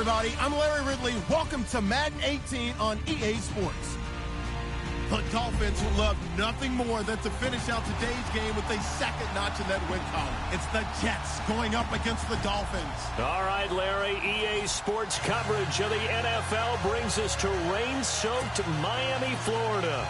everybody. I'm Larry Ridley. Welcome to Madden 18 on EA Sports. The Dolphins would love nothing more than to finish out today's game with a second notch in that win column. It's the Jets going up against the Dolphins. All right, Larry, EA Sports coverage of the NFL brings us to rain-soaked Miami, Florida.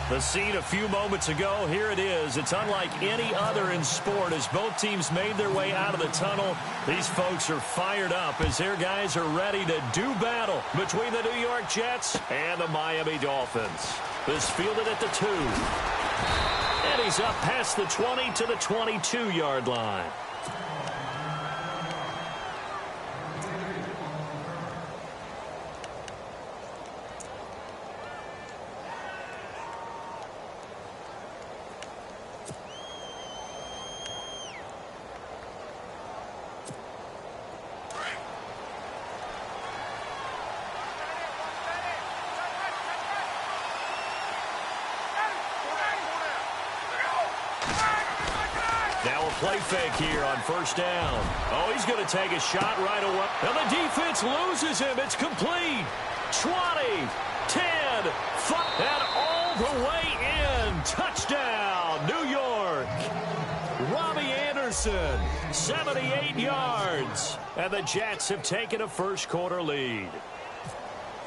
The scene a few moments ago, here it is. It's unlike any other in sport as both teams made their way out of the tunnel. These folks are fired up as their guys are ready to do battle between the New York Jets and the Miami Dolphins. This fielded at the 2. And he's up past the 20 to the 22-yard line. Play fake here on first down. Oh, he's going to take a shot right away. And the defense loses him. It's complete. 20, 10, 5, and all the way in. Touchdown, New York. Robbie Anderson, 78 yards. And the Jets have taken a first-quarter lead.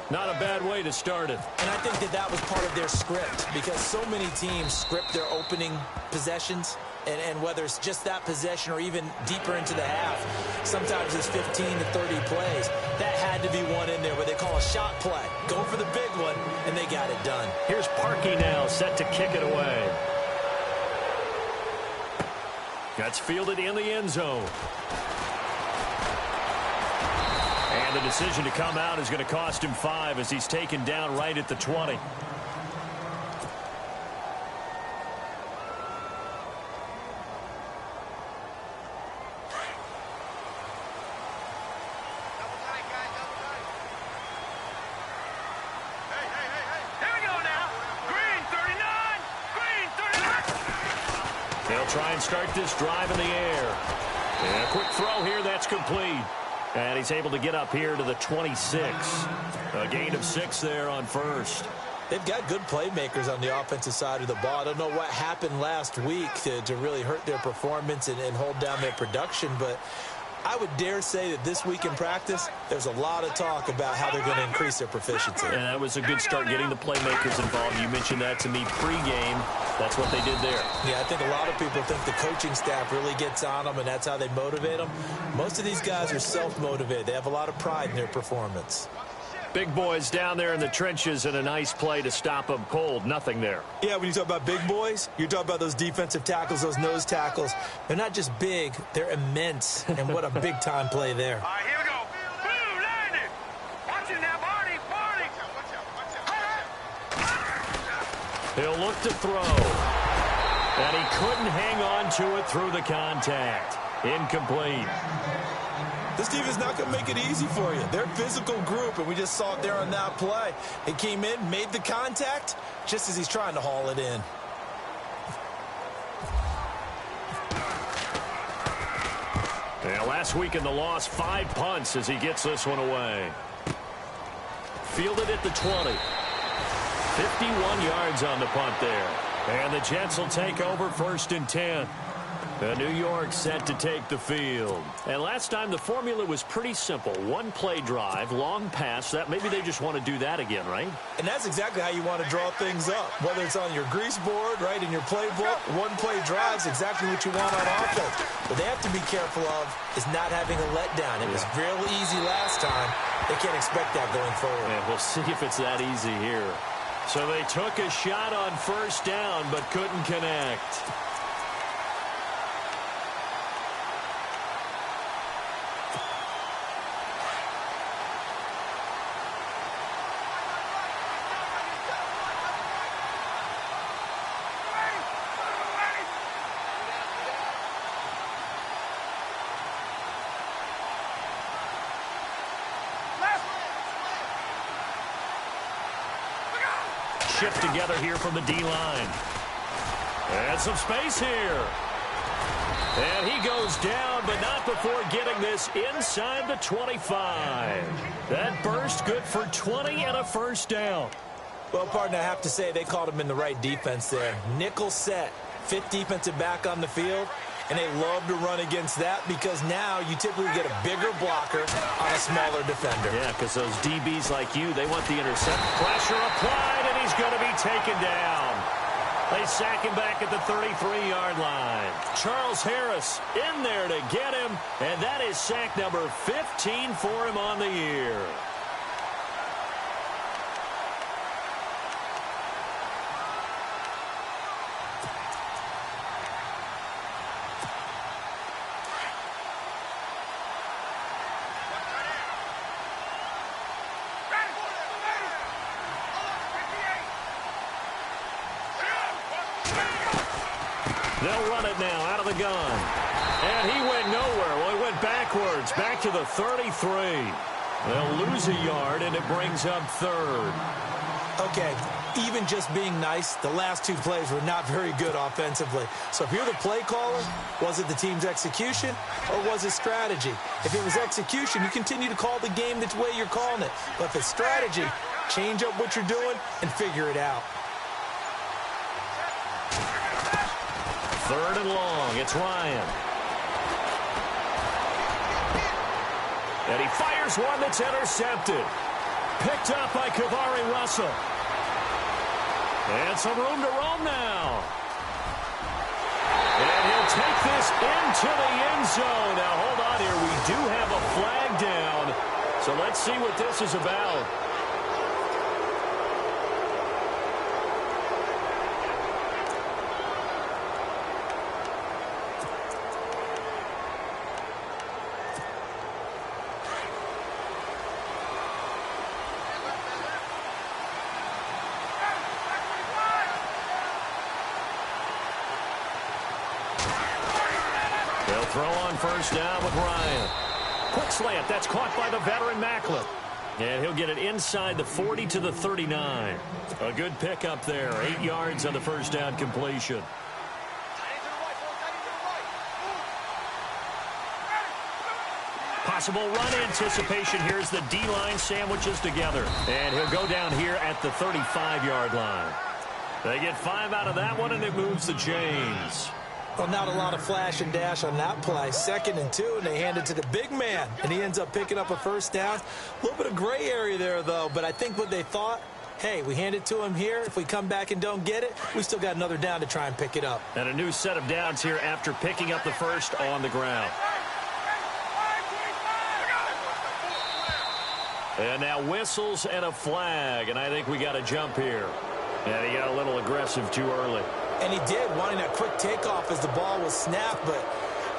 Not a bad way to start it. And I think that was part of their script because so many teams script their opening possessions. And whether it's just that possession or even deeper into the half, sometimes it's 15 to 30 plays. That had to be one in there where they call a shot play. Go for the big one, and they got it done. Here's Parkey now, set to kick it away. That's fielded in the end zone. And the decision to come out is going to cost him 5 as he's taken down right at the 20. Try and start this drive in the air. And a quick throw here, that's complete. And he's able to get up here to the 26. A gain of 6 there on first. They've got good playmakers on the offensive side of the ball. I don't know what happened last week to really hurt their performance and hold down their production, but I would dare say that this week in practice, there's a lot of talk about how they're going to increase their proficiency. And that was a good start getting the playmakers involved. You mentioned that to me pregame. That's what they did there. Yeah, I think a lot of people think the coaching staff really gets on them, and that's how they motivate them. Most of these guys are self-motivated. They have a lot of pride in their performance. Big boys down there in the trenches and a nice play to stop them cold. Nothing there. Yeah, when you talk about big boys, you're talking about those defensive tackles, those nose tackles. They're not just big, they're immense. And what a big-time play there. All right, here we go. Blue, landing. Watch it now, Barney. Watch out. He'll look to throw. And he couldn't hang on to it through the contact. Incomplete. This team is not going to make it easy for you. They're a physical group, and we just saw it there on that play. He came in, made the contact, just as he's trying to haul it in. Yeah, last week in the loss, 5 punts as he gets this one away. Fielded at the 20. 51 yards on the punt there. And the Jets will take over 1st and 10. New York set to take the field. And last time the formula was pretty simple. 1 play drive, long pass. That maybe they just want to do that again, right? And that's exactly how you want to draw things up. Whether it's on your grease board, right, in your playbook, 1 play drive is exactly what you want on offense. What they have to be careful of is not having a letdown. It was real easy last time. They can't expect that going forward. Yeah, we'll see if it's that easy here. So they took a shot on 1st down but couldn't connect. Shift together here from the D-line. And some space here. And he goes down, but not before getting this inside the 25. That burst good for 20 and a first down. Well, partner, I have to say they called him in the right defense there. Nickel set, fifth defensive back on the field, and they love to run against that because now you typically get a bigger blocker on a smaller defender. Yeah, because those DBs like you, they want the intercept. Pressure applied, and he's going to be taken down. They sack him back at the 33-yard line. Charles Harris in there to get him, and that is sack number 15 for him on the year. They'll run it now out of the gun. And he went nowhere. Well, he went backwards, back to the 33. They'll lose a yard, and it brings up third. Okay, even just being nice, the last two plays were not very good offensively. So if you're the play caller, was it the team's execution or was it strategy? If it was execution, you continue to call the game the way you're calling it. But if it's strategy, change up what you're doing and figure it out. Third and long. It's Ryan. And he fires one that's intercepted. Picked up by Kavari Russell. And some room to roam now. And he'll take this into the end zone. Now, hold on here. We do have a flag down. So let's see what this is about. They'll throw on first down with Ryan. Quick slant. That's caught by the veteran Macklin. And he'll get it inside the 40 to the 39. A good pickup there. 8 yards on the first down completion. Possible run anticipation. Here's the D-line sandwiches together. And he'll go down here at the 35-yard line. They get 5 out of that one, and it moves the chains. Well, not a lot of flash and dash on that play. 2nd and 2, and they hand it to the big man, and he ends up picking up a first down. A little bit of gray area there, though, but I think what they thought, hey, we hand it to him here. If we come back and don't get it, we still got another down to try and pick it up. And a new set of downs here after picking up the first on the ground. And now whistles and a flag, and I think we got a jump here. And he got a little aggressive too early. And he did, wanting that quick takeoff as the ball was snapped, but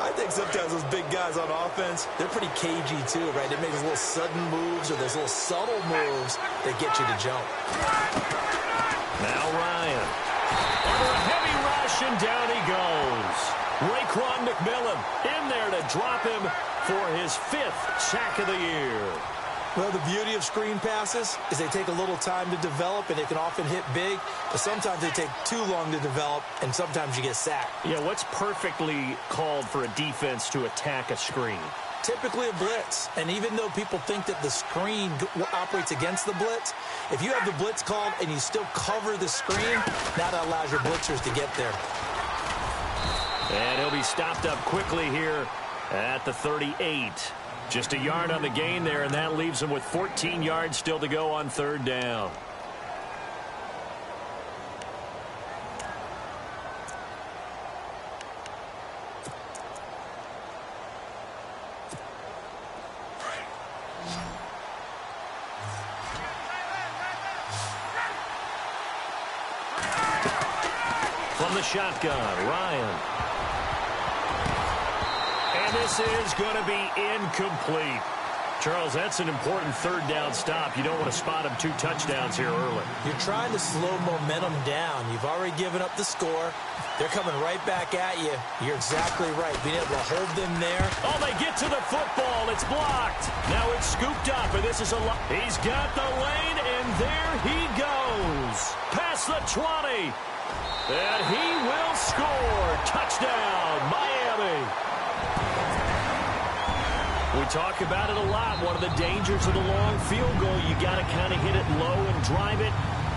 I think sometimes those big guys on offense, they're pretty cagey too, right? They make those little sudden moves or those little subtle moves that get you to jump. Now Ryan. Under a heavy rush, and down he goes. Raekwon McMillan in there to drop him for his 5th sack of the year. Well, the beauty of screen passes is they take a little time to develop, and they can often hit big, but sometimes they take too long to develop, and sometimes you get sacked. Yeah, what's perfectly called for a defense to attack a screen? Typically a blitz, and even though people think that the screen operates against the blitz, if you have the blitz called and you still cover the screen, that allows your blitzers to get there. And he'll be stopped up quickly here at the 38. Just a yard on the gain there, and that leaves him with 14 yards still to go on 3rd down. From the shotgun, Ryan. And this is going to be incomplete. Charles, that's an important 3rd down stop. You don't want to spot him 2 touchdowns here early. You're trying to slow momentum down. You've already given up the score. They're coming right back at you. You're exactly right. Being able to hold them there. Oh, they get to the football. It's blocked. Now it's scooped up, and this is a lot. He's got the lane, and there he goes. Past the 20. And he will score. Touchdown, Miami. Miami. We talk about it a lot. One of the dangers of the long field goal, you got to kind of hit it low and drive it.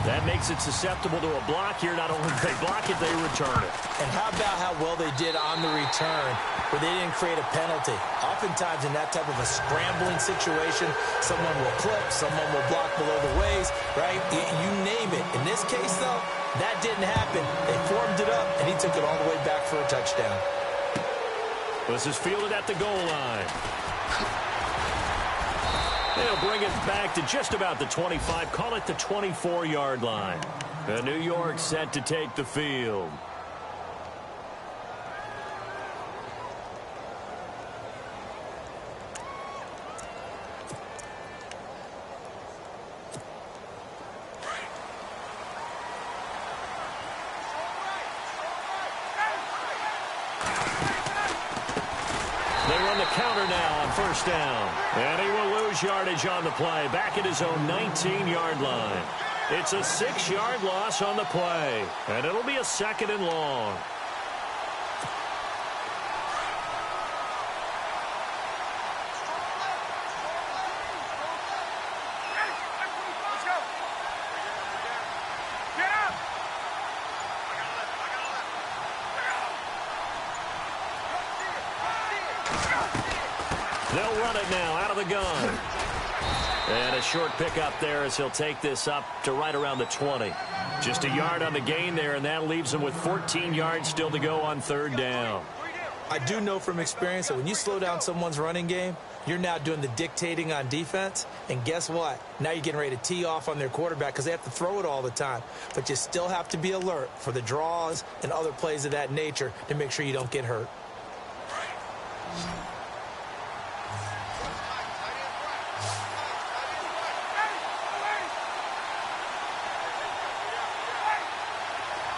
That makes it susceptible to a block here. Not only do they block it, they return it. And how about how well they did on the return, where they didn't create a penalty. Oftentimes in that type of a scrambling situation, someone will clip, someone will block below the waist, right? You name it. In this case, though, that didn't happen. They formed it up, and he took it all the way back for a touchdown. This is fielded at the goal line. They'll bring it back to just about the 25. Call it the 24-yard line. And New York set to take the field. They run the counter now on first down. And he will lose yardage on the play. Back at his own 19-yard line. It's a 6-yard loss on the play. And it'll be a 2nd and long. They'll run it now out of the gun. And a short pickup there as he'll take this up to right around the 20. Just a yard on the gain there, and that leaves him with 14 yards still to go on 3rd down. I do know from experience that when you slow down someone's running game, you're now doing the dictating on defense. And guess what? Now you're getting ready to tee off on their quarterback because they have to throw it all the time. But you still have to be alert for the draws and other plays of that nature to make sure you don't get hurt.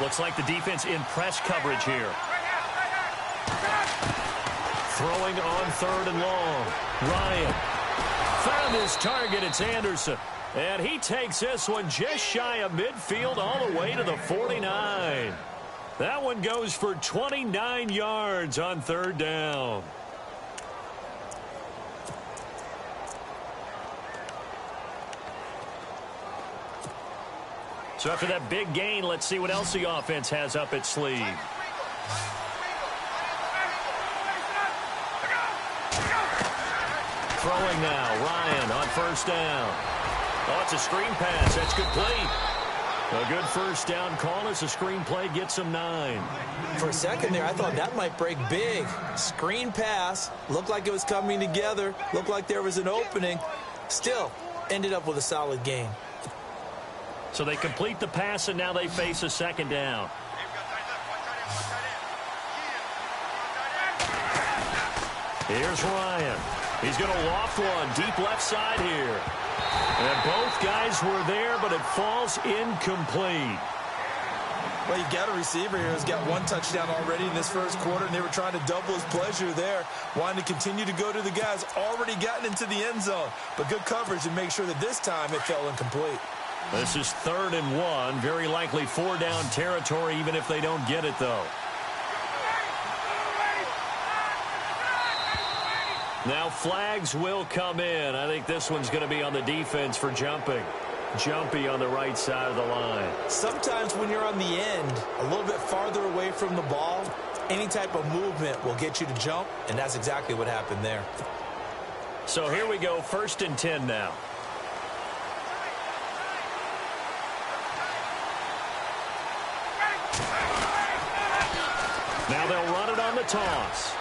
Looks like the defense in press coverage here. Throwing on 3rd and long. Ryan found his target. It's Anderson. And he takes this one just shy of midfield all the way to the 49. That one goes for 29 yards on 3rd down. So after that big gain, let's see what else the offense has up its sleeve. Throwing now, Ryan on first down. Oh, it's a screen pass. That's complete. A good first down call as the screen play gets him 9. For a second there, I thought that might break big. Screen pass. Looked like it was coming together. Looked like there was an opening. Still, ended up with a solid gain. So they complete the pass, and now they face a 2nd down. Here's Ryan. He's going to loft one deep left side here. And both guys were there, but it falls incomplete. Well, you've got a receiver here who's got 1 touchdown already in this first quarter, and they were trying to double his pleasure there, wanting to continue to go to the guys already gotten into the end zone. But good coverage and make sure that this time it fell incomplete. This is 3rd and 1. Very likely 4-down territory, even if they don't get it, though. Now flags will come in. I think this one's going to be on the defense for jumping. Jumpy on the right side of the line. Sometimes when you're on the end, a little bit farther away from the ball, any type of movement will get you to jump, and that's exactly what happened there. So here we go, 1st and 10 now. Now they'll run it on the toss.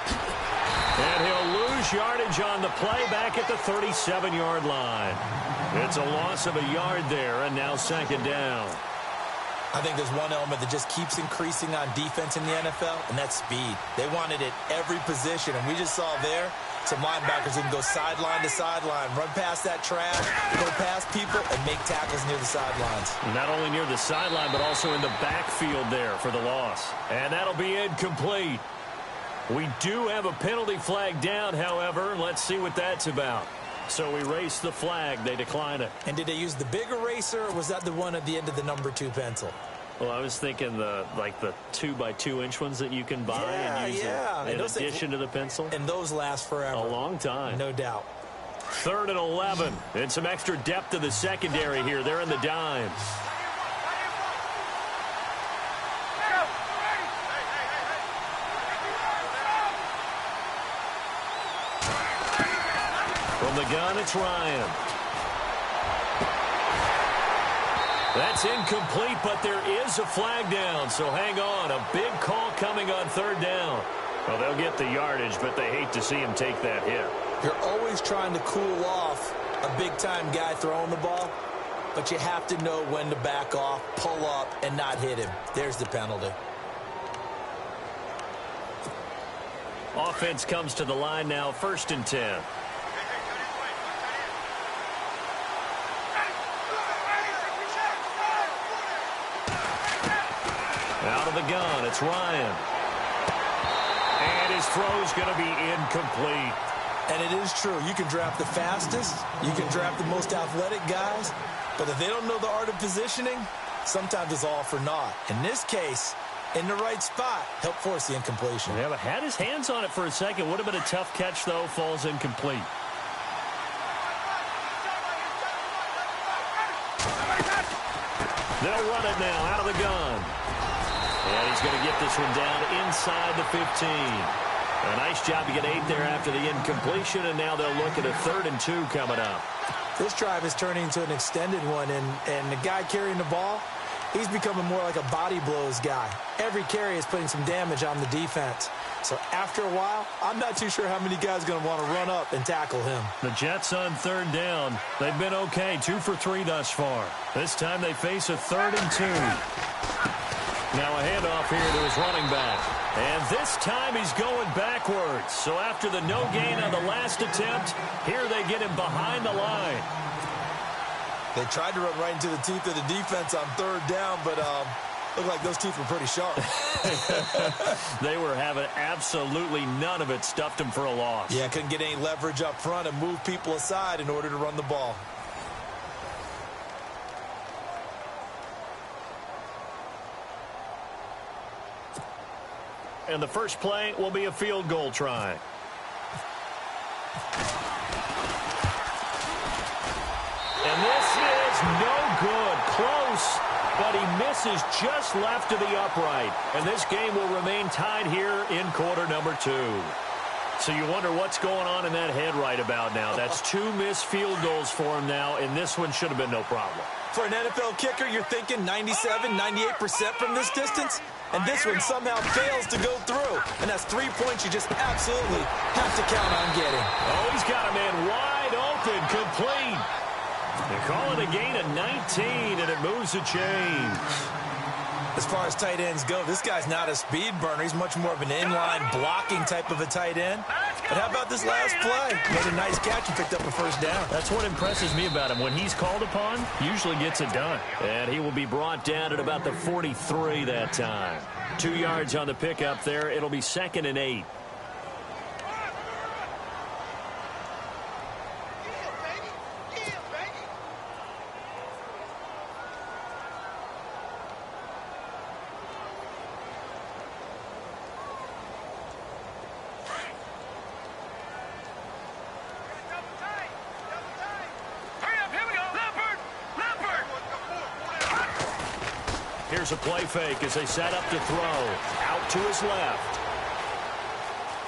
And he'll lose yardage on the play back at the 37-yard line. It's a loss of a yard there, and now 2nd down. I think there's one element that just keeps increasing on defense in the NFL, and that's speed. They want it at every position, and we just saw there some linebackers who can go sideline to sideline, run past that trash, go past people, and make tackles near the sidelines. Not only near the sideline, but also in the backfield there for the loss. And that'll be incomplete. We do have a penalty flag down, however. Let's see what that's about. So erase the flag. They decline it. And did they use the big eraser, or was that the one at the end of the number 2 pencil? Well, I was thinking the 2x2-inch ones that you can buy and use in addition to the pencil. And those last forever. A long time. No doubt. 3rd and 11. And some extra depth to the secondary here. They're in the dimes. From the gun, it's Ryan. That's incomplete, but there is a flag down, so hang on. A big call coming on 3rd down. Well, they'll get the yardage, but they hate to see him take that hit. You're always trying to cool off a big-time guy throwing the ball, but you have to know when to back off, pull up, and not hit him. There's the penalty. Offense comes to the line now, 1st and 10. Out of the gun, it's Ryan. And his throw's going to be incomplete. And it is true. You can draft the fastest. You can draft the most athletic guys. But if they don't know the art of positioning, sometimes it's all for naught. In this case, in the right spot, help force the incompletion. Yeah, but had his hands on it for a second. Would have been a tough catch, though. Falls incomplete. They'll run it now out of the gun. And he's going to get this one down inside the 15. A nice job to get 8 there after the incompletion, and now they'll look at a 3rd and 2 coming up. This drive is turning into an extended one, and the guy carrying the ball, he's becoming more like a body blows guy. Every carry is putting some damage on the defense. So after a while, I'm not too sure how many guys are going to want to run up and tackle him. The Jets on 3rd down. They've been okay, 2 for 3 thus far. This time they face a 3rd and 2. Now a handoff here to his running back. And this time he's going backwards. So after the no gain on the last attempt, here they get him behind the line. They tried to run right into the teeth of the defense on 3rd down, but looked like those teeth were pretty sharp. They were having absolutely none of it. Stuffed him for a loss. Yeah, couldn't get any leverage up front and move people aside in order to run the ball. And the first play will be a field goal try. And this is no good. Close, but he misses just left of the upright. And this game will remain tied here in quarter number 2. So you wonder what's going on in that head right about now. That's 2 missed field goals for him now, and this one should have been no problem. For an NFL kicker, you're thinking 97, 98% from this distance, and this one somehow fails to go through. And that's 3 points you just absolutely have to count on getting. Oh, he's got a man wide open, complete. They call it a gain of 19, and it moves the chains. As far as tight ends go, this guy's not a speed burner. He's much more of an inline blocking type of a tight end. But how about this last play? Made a nice catch and picked up a 1st down. That's what impresses me about him. When he's called upon, usually gets it done. And he will be brought down at about the 43 that time. 2 yards on the pickup there. It'll be 2nd and 8. Here's a play fake as they set up to throw. Out to his left.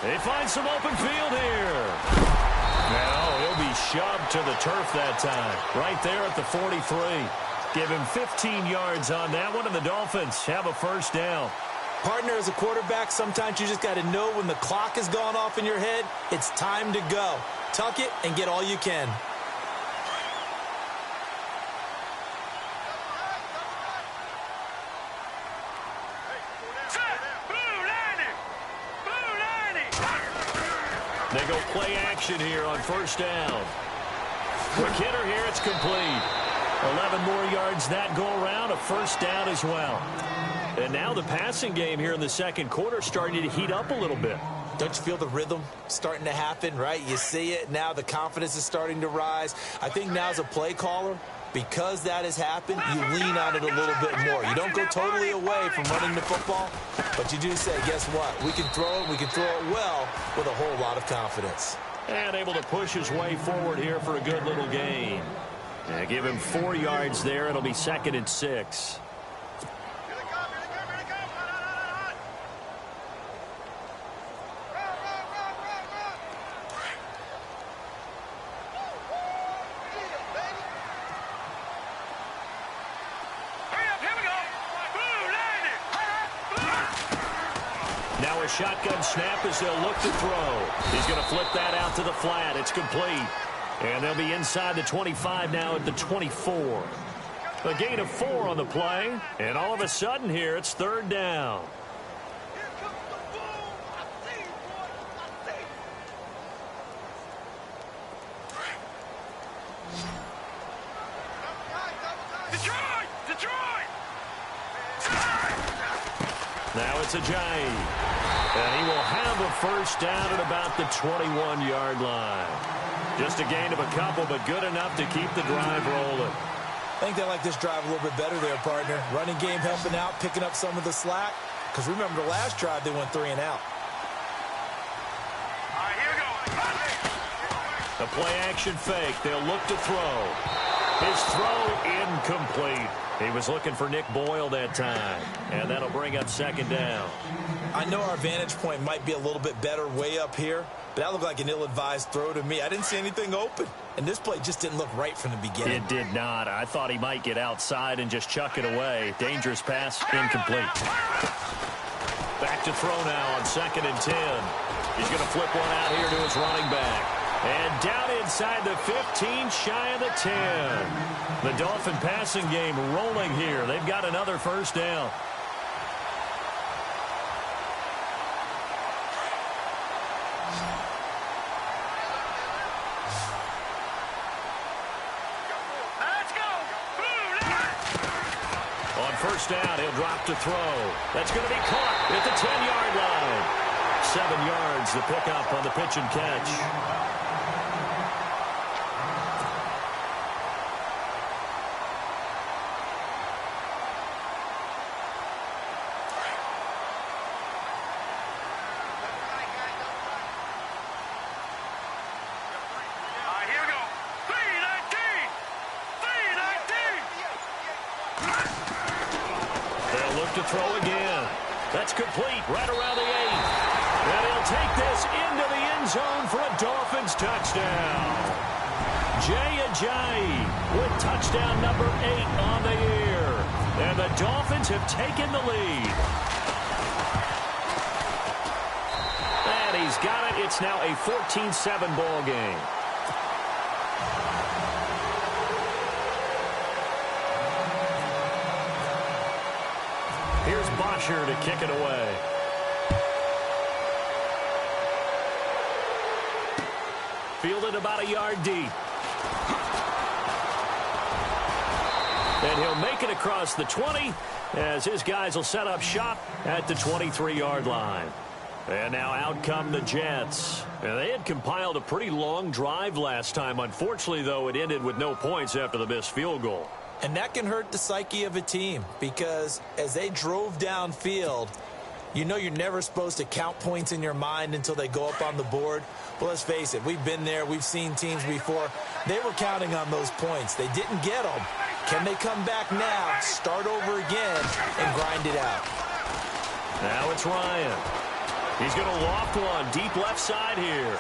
They find some open field here. Now he'll be shoved to the turf that time. Right there at the 43. Give him 15 yards on that one, and the Dolphins have a 1st down. Partner, as a quarterback, sometimes you just got to know when the clock has gone off in your head, it's time to go. Tuck it and get all you can. They go play action here on 1st down. Quick hitter here, it's complete. 11 more yards that go around, a 1st down as well. And now the passing game here in the 2nd quarter starting to heat up a little bit. Don't you feel the rhythm starting to happen, right? You see it. Now the confidence is starting to rise. I think now as a play caller, Because that has happened, you lean on it a little bit more. You don't go totally away from running the football, but you do say, guess what? We can throw it well with a whole lot of confidence. And able to push his way forward here for a good little gain. And give him 4 yards there. It'll be 2nd and 6. Now a shotgun snap as they'll look to throw. He's going to flip that out to the flat. It's complete. And they'll be inside the 25 now at the 24. A gain of 4 on the play. And all of a sudden here, it's 3rd down. Now it's Ajayi. And he will have a first down at about the 21-yard line. Just a gain of a couple, but good enough to keep the drive rolling. I think they like this drive a little bit better there, partner. Running game helping out, picking up some of the slack. Because remember, the last drive, they went 3 and out. All right, here we go. The play-action fake. They'll look to throw. His throw incomplete. He was looking for Nick Boyle that time. And that'll bring up 2nd down. I know our vantage point might be a little bit better way up here, but that looked like an ill-advised throw to me. I didn't see anything open, and this play just didn't look right from the beginning. It did not. I thought he might get outside and just chuck it away. Dangerous pass, incomplete. Back to throw now on 2nd and 10. He's going to flip one out here to his running back. And down inside the 15, shy of the 10. The Dolphin passing game rolling here. They've got another first down. On first down, he'll drop to throw. That's going to be caught at the 10-yard line. 7 yards, the pickup on the pitch and catch. To throw again. That's complete right around the 8. And he'll take this into the end zone for a Dolphins touchdown. Jay Ajayi with touchdown number 8 on the year. And the Dolphins have taken the lead. And he's got it. It's now a 14-7 ball game. Here's Bosher to kick it away. Fielded about a yard deep. And he'll make it across the 20 as his guys will set up shop at the 23-yard line. And now out come the Jets. And they had compiled a pretty long drive last time. Unfortunately, though, it ended with no points after the missed field goal. And that can hurt the psyche of a team because as they drove downfield, you know you're never supposed to count points in your mind until they go up on the board. Well, let's face it, we've been there. We've seen teams before. They were counting on those points. They didn't get them. Can they come back now, start over again, and grind it out? Now it's Ryan. He's going to loft one deep left side here.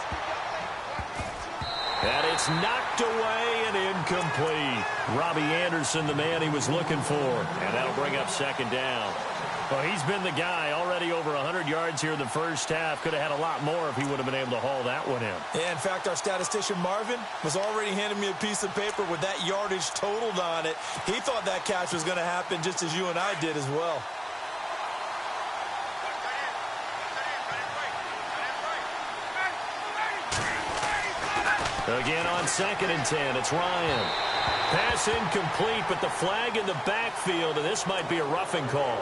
And it's knocked away and incomplete. Robbie Anderson, the man he was looking for. And that'll bring up 2nd down. Well, he's been the guy already over 100 yards here in the first half. Could have had a lot more if he would have been able to haul that one in. Yeah, in fact, our statistician Marvin was already handing me a piece of paper with that yardage totaled on it. He thought that catch was going to happen just as you and I did as well. Again on 2nd and 10, it's Ryan. Pass incomplete, but the flag in the backfield, and this might be a roughing call.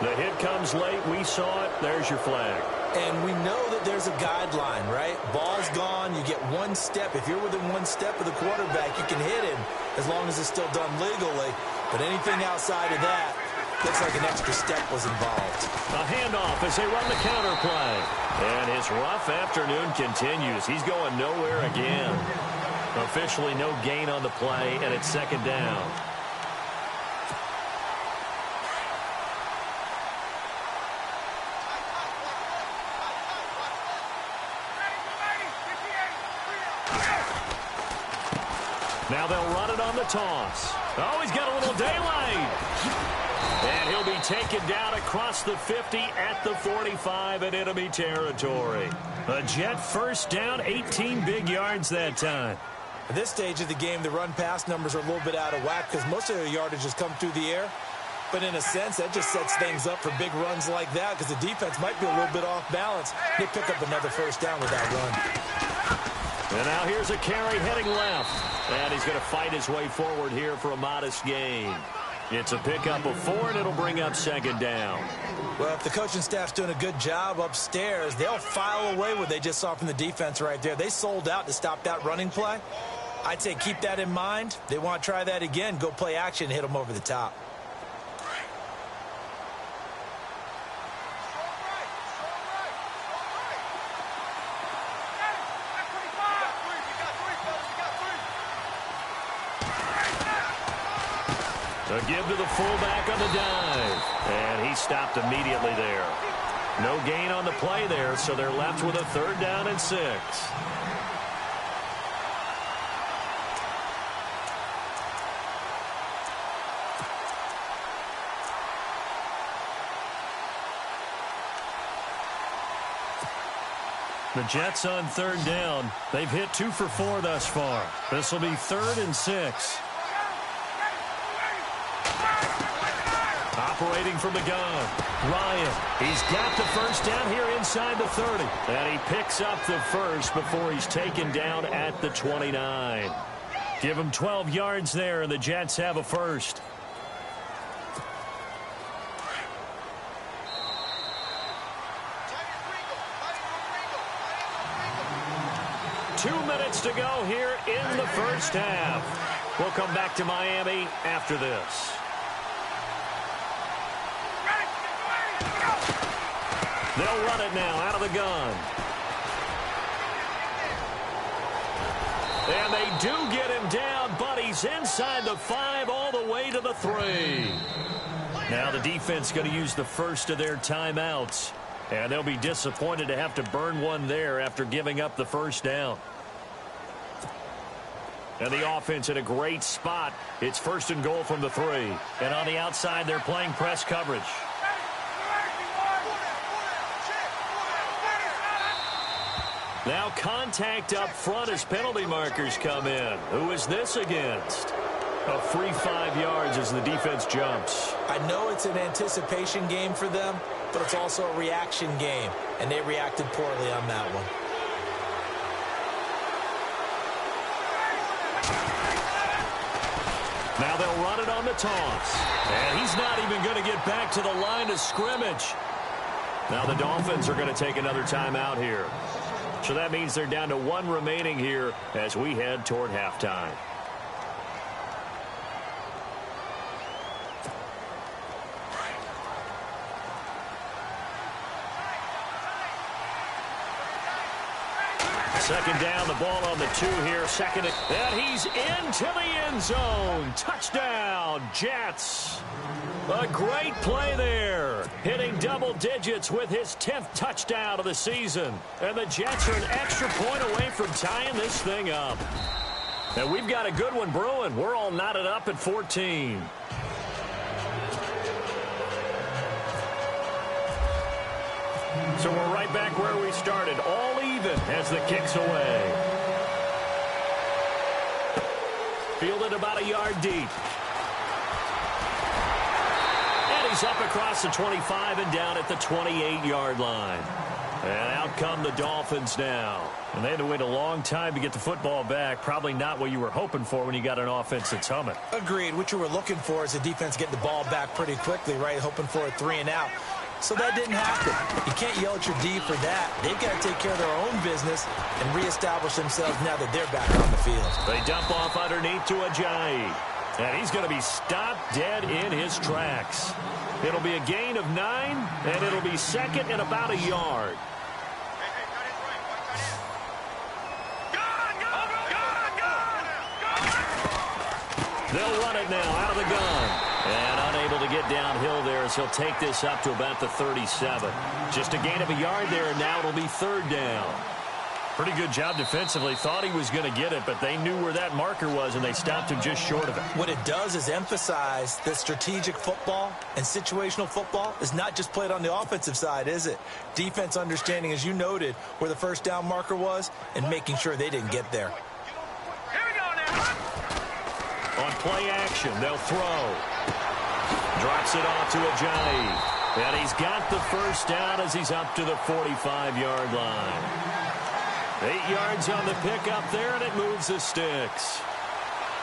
The hit comes late. We saw it. There's your flag. And we know that there's a guideline, right? Ball's gone. You get one step. If you're within one step of the quarterback, you can hit him as long as it's still done legally. But anything outside of that, looks like an extra step was involved. A handoff as they run the counter play. And his rough afternoon continues. He's going nowhere again. Officially no gain on the play, and it's second down. Now they'll run it on the toss. Oh, he's got a little daylight. And he'll be taken down across the 50 at the 45 in enemy territory. A Jet first down, 18 big yards that time. At this stage of the game, the run-pass numbers are a little bit out of whack because most of their yardage has come through the air. But in a sense, that just sets things up for big runs like that because the defense might be a little bit off balance. They pick up another first down with that run. And now here's a carry heading left. And he's going to fight his way forward here for a modest gain. It's a pickup of 4, and it'll bring up second down. Well, if the coaching staff's doing a good job upstairs, they'll file away what they just saw from the defense right there. They sold out to stop that running play. I'd say keep that in mind. They want to try that again. Go play action and hit them over the top. A give to the fullback on the dive. And he stopped immediately there. No gain on the play there, so they're left with a 3rd down and 6. The Jets on 3rd down. They've hit 2 for 4 thus far. This will be 3rd and 6. Operating from the gun, Ryan. He's got the first down here inside the 30. And he picks up the first before he's taken down at the 29. Give him 12 yards there, and the Jets have a first. Two minutes to go here in the first half. We'll come back to Miami after this. They'll run it now out of the gun. And they do get him down, but he's inside the 5 all the way to the 3. Now the defense going to use the first of their timeouts. And they'll be disappointed to have to burn one there after giving up the first down. And the offense in a great spot. It's 1st and goal from the 3. And on the outside, they're playing press coverage. Now contact up front as penalty markers come in. Who is this against? A free 5 yards as the defense jumps. I know it's an anticipation game for them, but it's also a reaction game, and they reacted poorly on that one. Now they'll run it on the toss. And he's not even going to get back to the line of scrimmage. Now the Dolphins are going to take another timeout here. So that means they're down to 1 remaining here as we head toward halftime. Second down, the ball on the 2 here. Second, and he's into the end zone. Touchdown, Jets. A great play there. Hitting double digits with his 10th touchdown of the season. And the Jets are an extra point away from tying this thing up. And we've got a good one brewing. We're all knotted up at 14. So we're right back where we started. All even as the kick's away. Fielded about a yard deep. And he's up across the 25 and down at the 28-yard line. And out come the Dolphins now. And they had to wait a long time to get the football back. Probably not what you were hoping for when you got an offense that's humming. Agreed. What you were looking for is the defense getting the ball back pretty quickly, right? Hoping for a 3 and out. So that didn't happen. You can't yell at your D for that. They've got to take care of their own business and reestablish themselves now that they're back on the field. They dump off underneath to Ajayi. And he's going to be stopped dead in his tracks. It'll be a gain of 9, and it'll be second and about a yard. They'll run it now out of the gun. And unable to get downhill there as he'll take this up to about the 37. Just a gain of a yard there, and now it'll be third down. Pretty good job defensively. Thought he was going to get it, but they knew where that marker was, and they stopped him just short of it. What it does is emphasize that strategic football and situational football is not just played on the offensive side, is it? Defense understanding, as you noted, where the first down marker was and making sure they didn't get there. Here we go now. On play action, they'll throw. Drops it off to Ajayi. And he's got the first down as he's up to the 45-yard line. 8 yards on the pickup there, and it moves the sticks.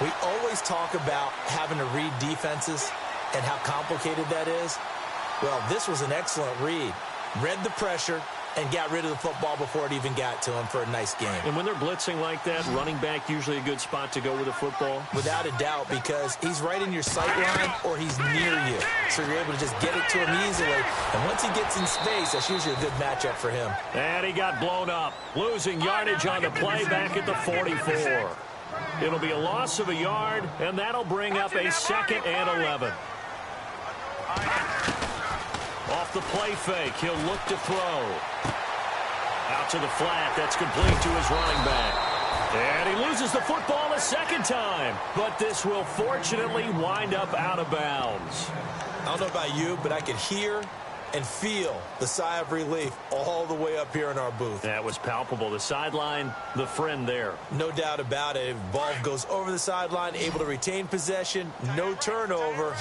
We always talk about having to read defenses and how complicated that is. Well, this was an excellent read. Read the pressure and got rid of the football before it even got to him for a nice game. And when they're blitzing like that, running back usually a good spot to go with the football? Without a doubt, because he's right in your sight line or he's near you. So you're able to just get it to him easily. And once he gets in space, that's usually a good matchup for him. And he got blown up, losing yardage on the play back at the 44. It'll be a loss of a yard, and that'll bring up a second and 11. Off the play fake, he'll look to throw. Out to the flat, that's complete to his running back. And he loses the football a second time. But this will fortunately wind up out of bounds. I don't know about you, but I could hear and feel the sigh of relief all the way up here in our booth. That was palpable. The sideline, the friend there. No doubt about it. Ball goes over the sideline, able to retain possession, no turnover.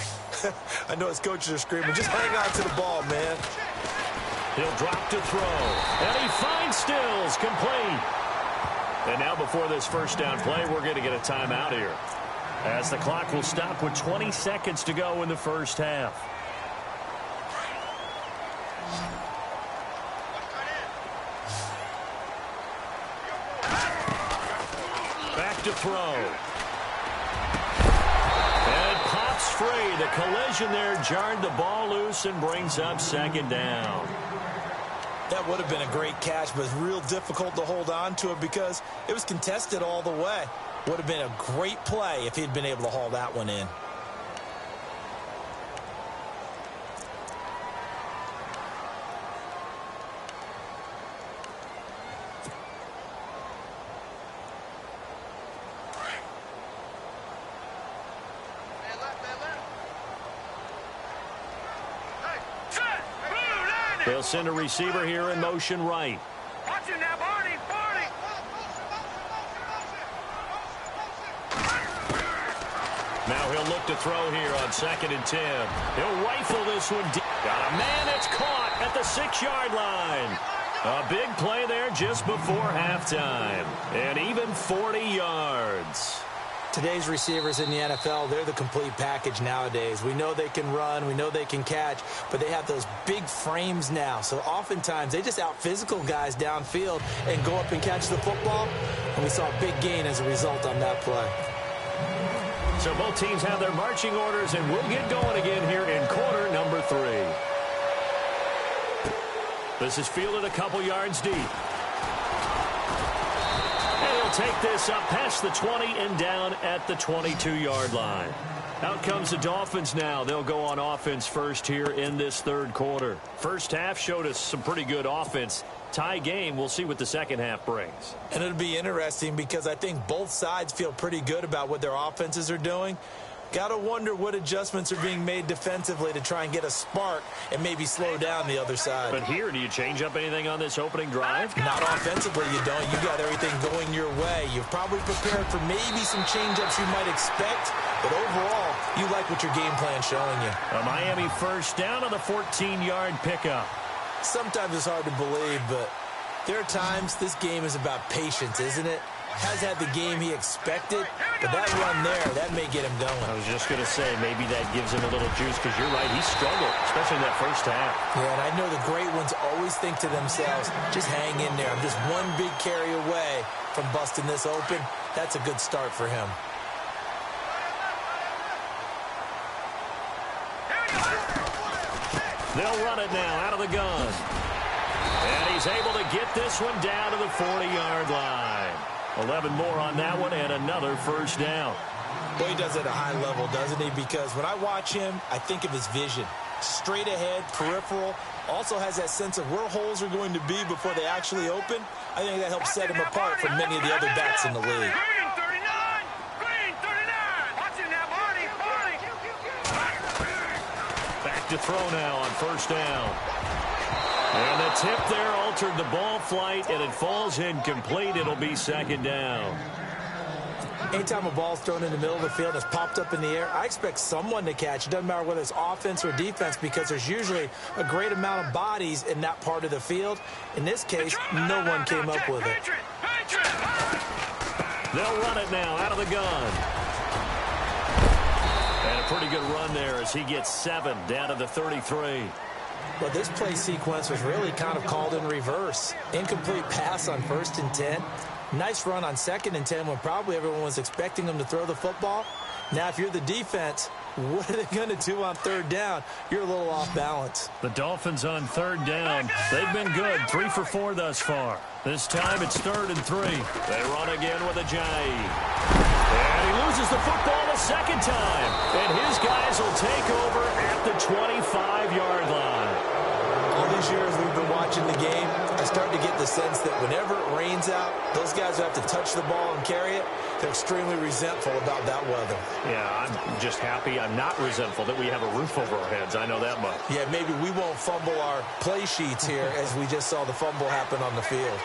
I know his coaches are screaming, just hang on to the ball, man. He'll drop to throw, and he finds Stills, complete. And now before this first down play, we're going to get a timeout here, as the clock will stop with 20 seconds to go in the first half. Back to throw. And pops free. The collision there jarred the ball loose and brings up second down. That would have been a great catch, but it's real difficult to hold on to it because it was contested all the way. Would have been a great play if he'd been able to haul that one in. They'll send a receiver here in motion right. Watch him now, Barney. Barney. Now he'll look to throw here on 2nd and 10. He'll rifle this one deep. Got a man that's caught at the 6-yard line. A big play there just before halftime. And even 40 yards. Today's receivers in the NFL, they're the complete package nowadays. We know they can run, we know they can catch, but they have those big frames now. So oftentimes they just out-physical guys downfield and go up and catch the football. And we saw a big gain as a result on that play. So both teams have their marching orders, and we'll get going again here in quarter number 3. This is fielded a couple yards deep. Take this up past the 20 and down at the 22-yard line. Out comes the Dolphins now. They'll go on offense first here in this third quarter. First half showed us some pretty good offense. Tie game. We'll see what the second half brings. And it'll be interesting because I think both sides feel pretty good about what their offenses are doing. Got to wonder what adjustments are being made defensively to try and get a spark and maybe slow down the other side. But here, do you change up anything on this opening drive? Not offensively, you don't. You got everything going your way. You've probably prepared for maybe some change-ups you might expect, but overall, you like what your game plan's showing you. A Miami first down on the 14-yard pickup. Sometimes it's hard to believe, but there are times this game is about patience, isn't it? has had the game he expected, but that run there, that may get him going. I was just going to say, maybe that gives him a little juice, because you're right, he struggled, especially in that first half. Yeah, and I know the great ones always think to themselves, just hang in there. I'm just one big carry away from busting this open. That's a good start for him. They'll run it now out of the gun. And he's able to get this one down to the 40-yard line. 11 more on that one and another first down. Well, he does it at a high level, doesn't he? Because when I watch him, I think of his vision. Straight ahead, peripheral. Also has that sense of where holes are going to be before they actually open. I think that helps set him apart from many of the other backs in the league. Back to throw now on first down. And the tip there altered the ball flight, and it falls incomplete. It'll be second down. Anytime a ball's thrown in the middle of the field and it's popped up in the air, I expect someone to catch. It doesn't matter whether it's offense or defense, because there's usually a great amount of bodies in that part of the field. In this case, no one came up with it. They'll run it now out of the gun. And a pretty good run there as he gets 7 down to the 33. Well, this play sequence was really kind of called in reverse. Incomplete pass on 1st and 10. Nice run on 2nd and 10 when probably everyone was expecting them to throw the football. Now, if you're the defense, what are they going to do on 3rd down? You're a little off balance. The Dolphins on 3rd down. They've been good, 3 for 4 thus far. This time it's 3rd and 3. They run again with a jive. And he loses the football a second time. And his guys will take over at the 25-yard line. All these years we've been watching the game, I start to get the sense that whenever it rains out, those guys who have to touch the ball and carry it, they're extremely resentful about that weather. Yeah, I'm just happy I'm not resentful that we have a roof over our heads. I know that much. Yeah, maybe we won't fumble our play sheets here as we just saw the fumble happen on the field.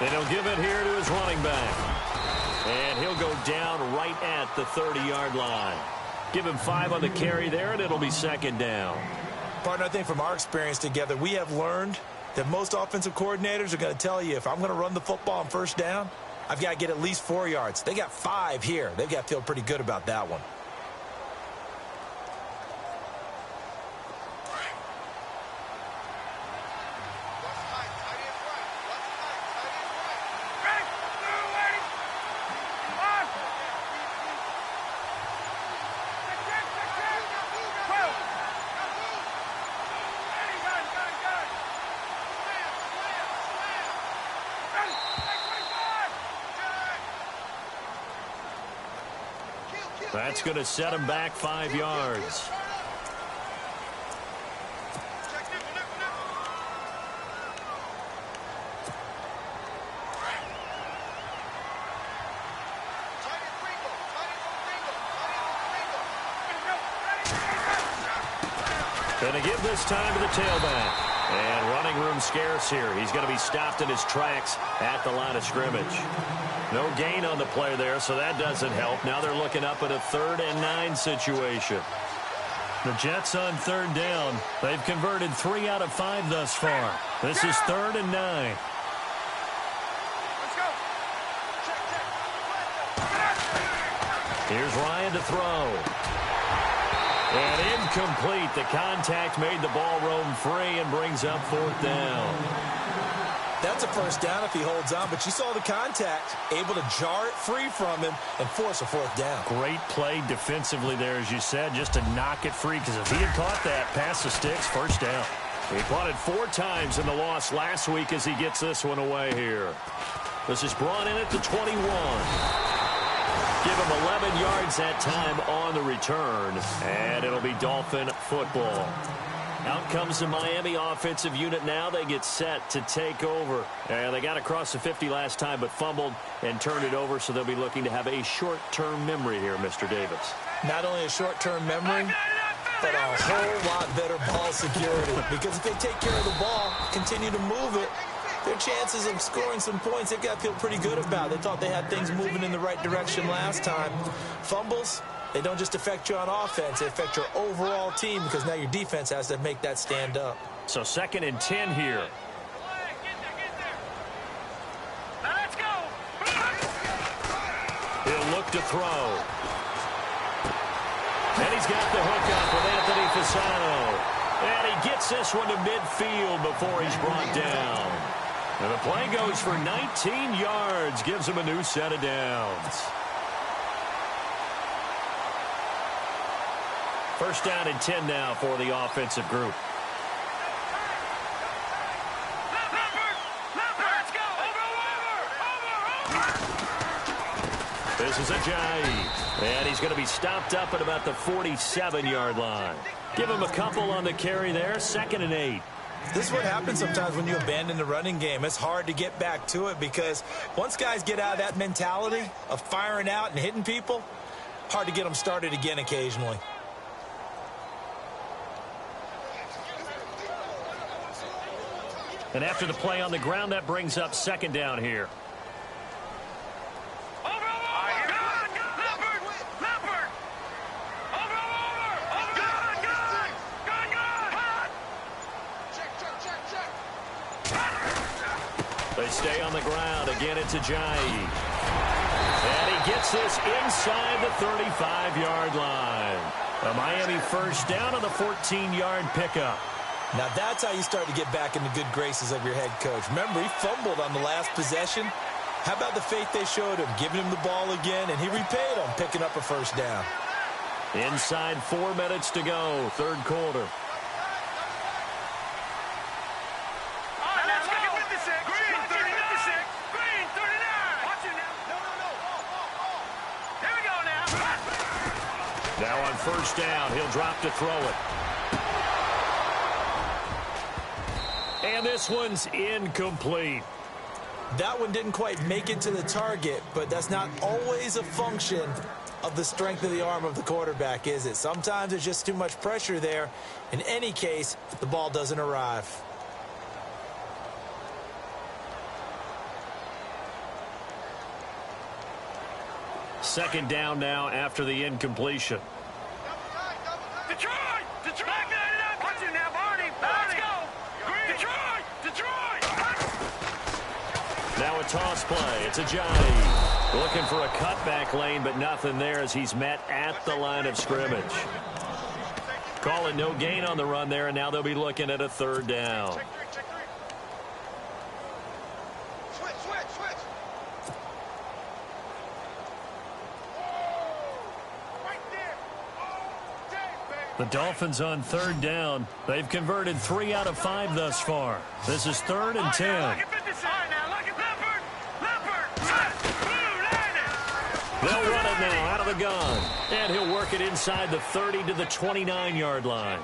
And he'll give it here to his running back. And he'll go down right at the 30-yard line. Give him 5 on the carry there, and it'll be second down. Partner, I think from our experience together, we have learned that most offensive coordinators are going to tell you, if I'm going to run the football on 1st down, I've got to get at least 4 yards. They got 5 here. They've got to feel pretty good about that one. That's going to set him back 5 yards. Going to give this time to the tailback. And running room scarce here. He's going to be stopped in his tracks at the line of scrimmage. No gain on the play there, so that doesn't help. Now they're looking up at a 3rd and 9 situation. The Jets on 3rd down. They've converted 3 out of 5 thus far. This is 3rd and 9. Here's Ryan to throw. And incomplete. The contact made the ball roam free and brings up 4th down. That's a 1st down if he holds on, but you saw the contact, able to jar it free from him and force a 4th down. Great play defensively there, as you said, just to knock it free, because if he had caught that, past the sticks, 1st down. He caught it 4 times in the loss last week as he gets this one away here. This is brought in at the 21. Give him 11 yards that time on the return, and it'll be Dolphin football. Out comes the Miami offensive unit now. They get set to take over. They got across the 50 last time, but fumbled and turned it over, so they'll be looking to have a short-term memory here, Mr. Davis. Not only a short-term memory, but a whole lot better ball security. Because if they take care of the ball, continue to move it, their chances of scoring some points, they've got to feel pretty good about. They thought they had things moving in the right direction last time. Fumbles, They don't just affect you on offense, they affect your overall team because now your defense has to make that stand up. So 2nd and 10 here. Now let's go. He'll look to throw. And he's got the hook up with Anthony Fasano. And he gets this one to midfield before he's brought down. And the play goes for 19 yards, gives him a new set of downs. 1st down and 10 now for the offensive group. This is Ajayi, and he's going to be stopped up at about the 47-yard line. Give him a couple on the carry there, 2nd and 8. This is what happens sometimes when you abandon the running game. It's hard to get back to it because once guys get out of that mentality of firing out and hitting people, hard to get them started again occasionally. And after the play on the ground, that brings up 2nd down here. They stay on the ground. Again, it's Ajayi. And he gets this inside the 35-yard line. A Miami 1st down on the 14-yard pickup. Now that's how you start to get back in the good graces of your head coach. Remember, he fumbled on the last possession. How about the faith they showed him, giving him the ball again, and he repaid them, picking up a 1st down. Inside 4 minutes to go, 3rd quarter. Now on 1st down, he'll drop to throw it. And this one's incomplete. That one didn't quite make it to the target, but that's not always a function of the strength of the arm of the quarterback, is it? Sometimes there's just too much pressure there. In any case, the ball doesn't arrive. Second down now after the incompletion. Detroit! Detroit! Watch it now, Barney! Let's go! Detroit! Detroit! Now a toss play. It's Ajayi. Looking for a cutback lane, but nothing there as he's met at the line of scrimmage. Calling no gain on the run there, and now they'll be looking at a 3rd down. The Dolphins on 3rd down. They've converted 3 out of 5 thus far. This is 3rd and 10. They'll run it now out of the gun. And he'll work it inside the 30 to the 29-yard line.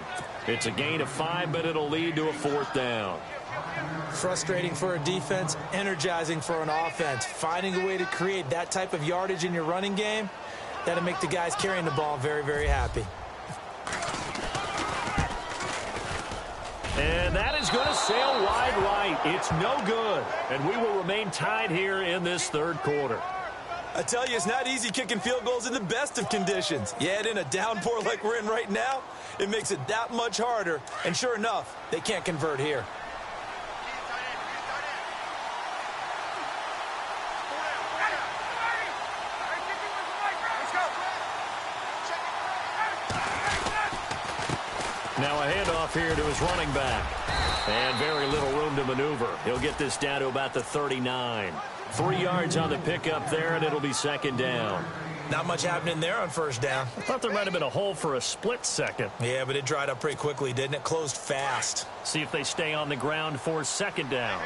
It's a gain of 5, but it'll lead to a 4th down. Frustrating for a defense, energizing for an offense. Finding a way to create that type of yardage in your running game, that'll make the guys carrying the ball very, very happy. And that is going to sail wide right. It's no good. And we will remain tied here in this 3rd quarter. I tell you, it's not easy kicking field goals in the best of conditions. Yet in a downpour like we're in right now, it makes it that much harder. And sure enough, they can't convert here. Now a handoff here to his running back. And very little room to maneuver. He'll get this down to about the 39. 3 yards on the pickup there, and it'll be 2nd down. Not much happening there on 1st down. I thought there might have been a hole for a split second. Yeah, but it dried up pretty quickly, didn't it? Closed fast. See if they stay on the ground for 2nd down.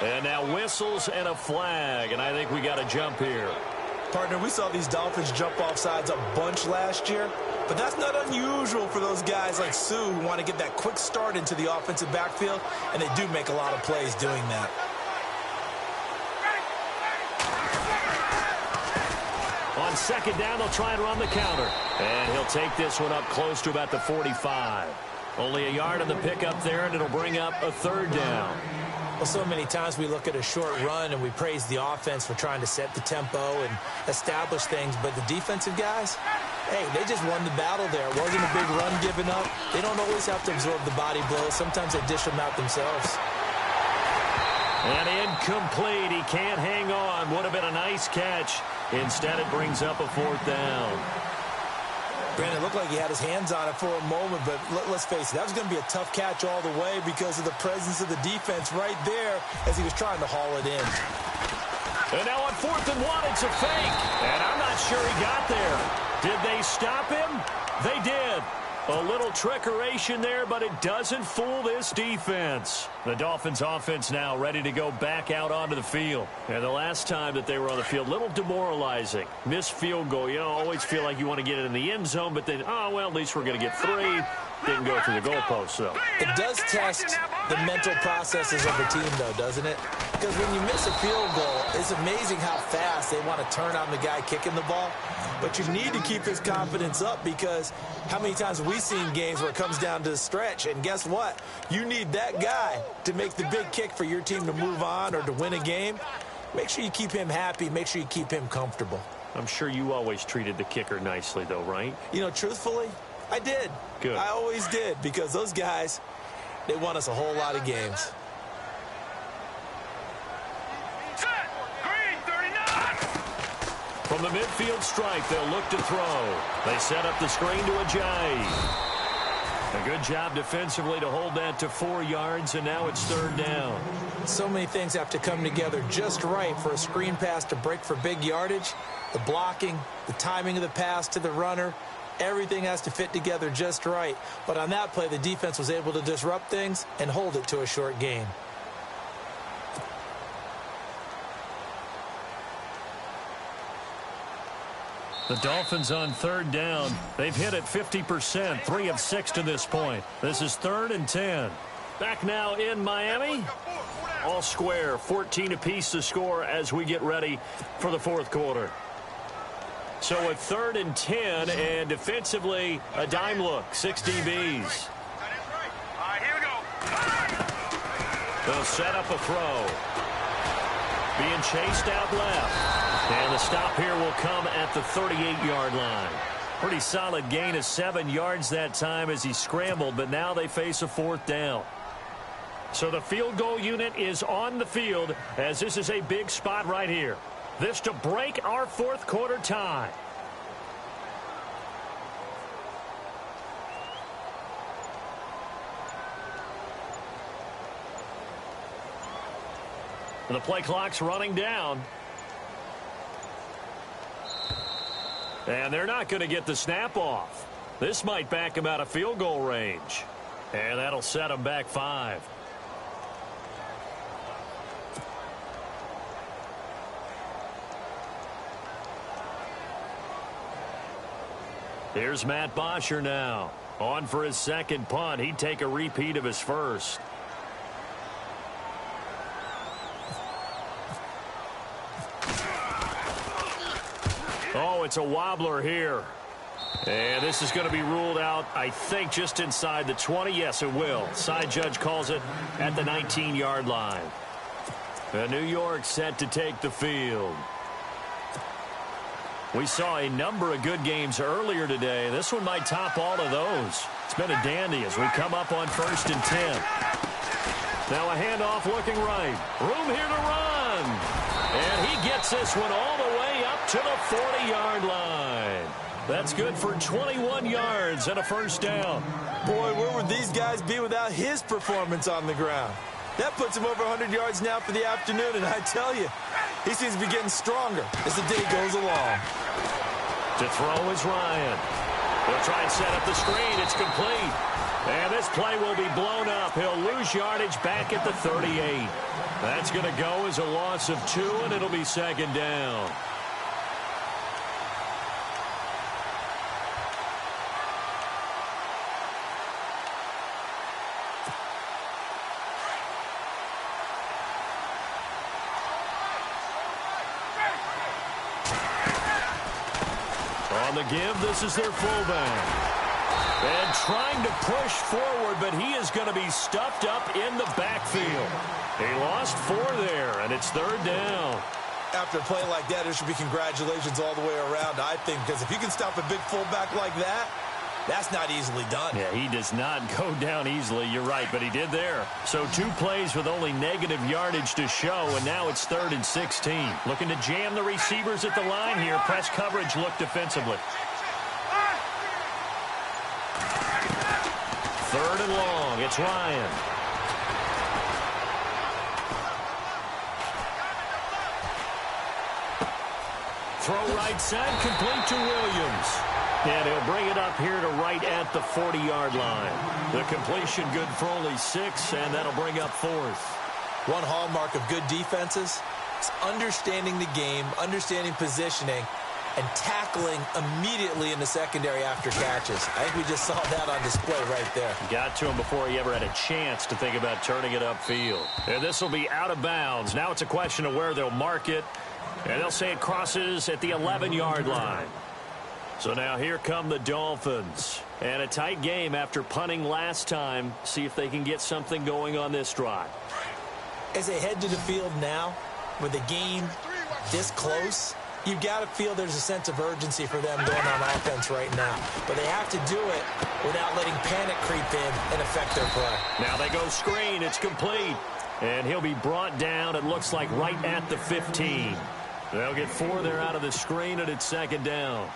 And now whistles and a flag, and I think we got a jump here. Partner, we saw these Dolphins jump off sides a bunch last year, but that's not unusual for those guys like Sue who want to get that quick start into the offensive backfield, and they do make a lot of plays doing that. On On second down, they'll try and run the counter. And he'll take this one up close to about the 45. Only a yard on the pickup there, and it'll bring up a third down. Well, so many times we look at a short run and we praise the offense for trying to set the tempo and establish things, but the defensive guys, hey, they just won the battle there. It wasn't a big run given up. They don't always have to absorb the body blows. Sometimes they dish them out themselves. And incomplete. He can't hang on. Would have been a nice catch. Instead, it brings up a fourth down. Brandon, it looked like he had his hands on it for a moment, but let's face it, that was going to be a tough catch all the way because of the presence of the defense right there as he was trying to haul it in. And now on 4th and 1, it's a fake. And I'm not sure he got there. Did they stop him? They did. A little trickeration there, but it doesn't fool this defense. The Dolphins offense now ready to go back out onto the field. And the last time that they were on the field, a little demoralizing. Missed field goal. You know, always feel like you want to get it in the end zone, but then, oh, well, at least we're going to get 3. Didn't go through the goalpost, though. It does test the mental processes of a team, though, doesn't it? Because when you miss a field goal, it's amazing how fast they want to turn on the guy kicking the ball. But you need to keep his confidence up because how many times have we seen games where it comes down to the stretch? And guess what? You need that guy to make the big kick for your team to move on or to win a game. Make sure you keep him happy. Make sure you keep him comfortable. I'm sure you always treated the kicker nicely, though, right? You know, truthfully, I did. Good. I always did because those guys, they won us a whole lot of games. From the midfield stripe, they'll look to throw. They set up the screen to Ajayi. A good job defensively to hold that to 4 yards, and now it's 3rd down. So many things have to come together just right for a screen pass to break for big yardage. The blocking, the timing of the pass to the runner, everything has to fit together just right. But on that play, the defense was able to disrupt things and hold it to a short gain. The Dolphins on 3rd down. They've hit it 50%, 3 of 6 to this point. This is 3rd and 10. Back now in Miami. All square, 14 apiece to score as we get ready for the 4th quarter. So at 3rd and 10, and defensively, a dime look, 6 DBs. All right, here we go. They'll set up a throw. Being chased out left. And the stop here will come at the 38-yard line. Pretty solid gain of 7 yards that time as he scrambled, but now they face a 4th down. So the field goal unit is on the field as this is a big spot right here. This to break our 4th quarter tie. And the play clock's running down. And they're not going to get the snap off. This might back him out of field goal range. And that'll set him back 5. Here's Matt Bosher now. On for his 2nd punt. He'd take a repeat of his first. Oh, it's a wobbler here. And this is going to be ruled out, I think, just inside the 20. Yes, it will. Side judge calls it at the 19-yard line. And New York set to take the field. We saw a number of good games earlier today. This one might top all of those. It's been a dandy as we come up on 1st and 10. Now a handoff looking right. Room here to run. And he gets this one all the way up to the 40-yard line. That's good for 21 yards and a 1st down. Boy, where would these guys be without his performance on the ground? That puts him over 100 yards now for the afternoon, and I tell you, he seems to be getting stronger as the day goes along. To throw is Ryan. They'll try and set up the screen. It's complete. And this play will be blown up. He'll lose yardage back at the 38. That's going to go as a loss of 2, and it'll be 2nd down. On the give, this is their fullback. And trying to push forward, but he is going to be stuffed up in the backfield. He lost 4 there, and it's 3rd down. After a play like that, there should be congratulations all the way around, I think, because if you can stop a big fullback like that, that's not easily done. Yeah, he does not go down easily. You're right, but he did there. So 2 plays with only negative yardage to show, and now it's 3rd and 16. Looking to jam the receivers at the line here. Press coverage look defensively. 3rd and long. It's Ryan. Throw right side, complete to Williams. And he'll bring it up here to right at the 40-yard line. The completion good for only 6, and that'll bring up 4th. One hallmark of good defenses is understanding the game, understanding positioning, and tackling immediately in the secondary after catches. I think we just saw that on display right there. Got to him before he ever had a chance to think about turning it upfield. And this will be out of bounds. Now it's a question of where they'll mark it. And they'll say it crosses at the 11-yard line. So now here come the Dolphins. And a tight game after punting last time. See if they can get something going on this drive. As they head to the field now, with the game this close, you've got to feel there's a sense of urgency for them going on offense right now. But they have to do it without letting panic creep in and affect their play. Now they go screen. It's complete. And he'll be brought down, it looks like, right at the 15. They'll get 4 there out of the screen, and it's 2nd down.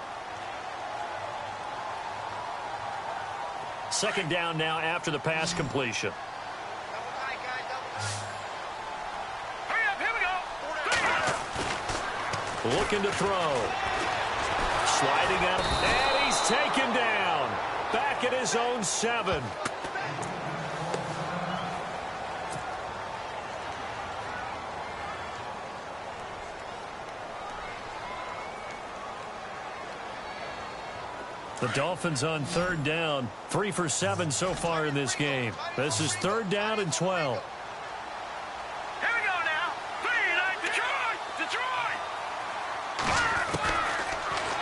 2nd down now after the pass completion. Looking to throw. Sliding out, and he's taken down. Back at his own 7. The Dolphins on 3rd down. 3 for 7 so far in this game. This is 3rd down and 12. Here we go now. 3, Detroit! Detroit!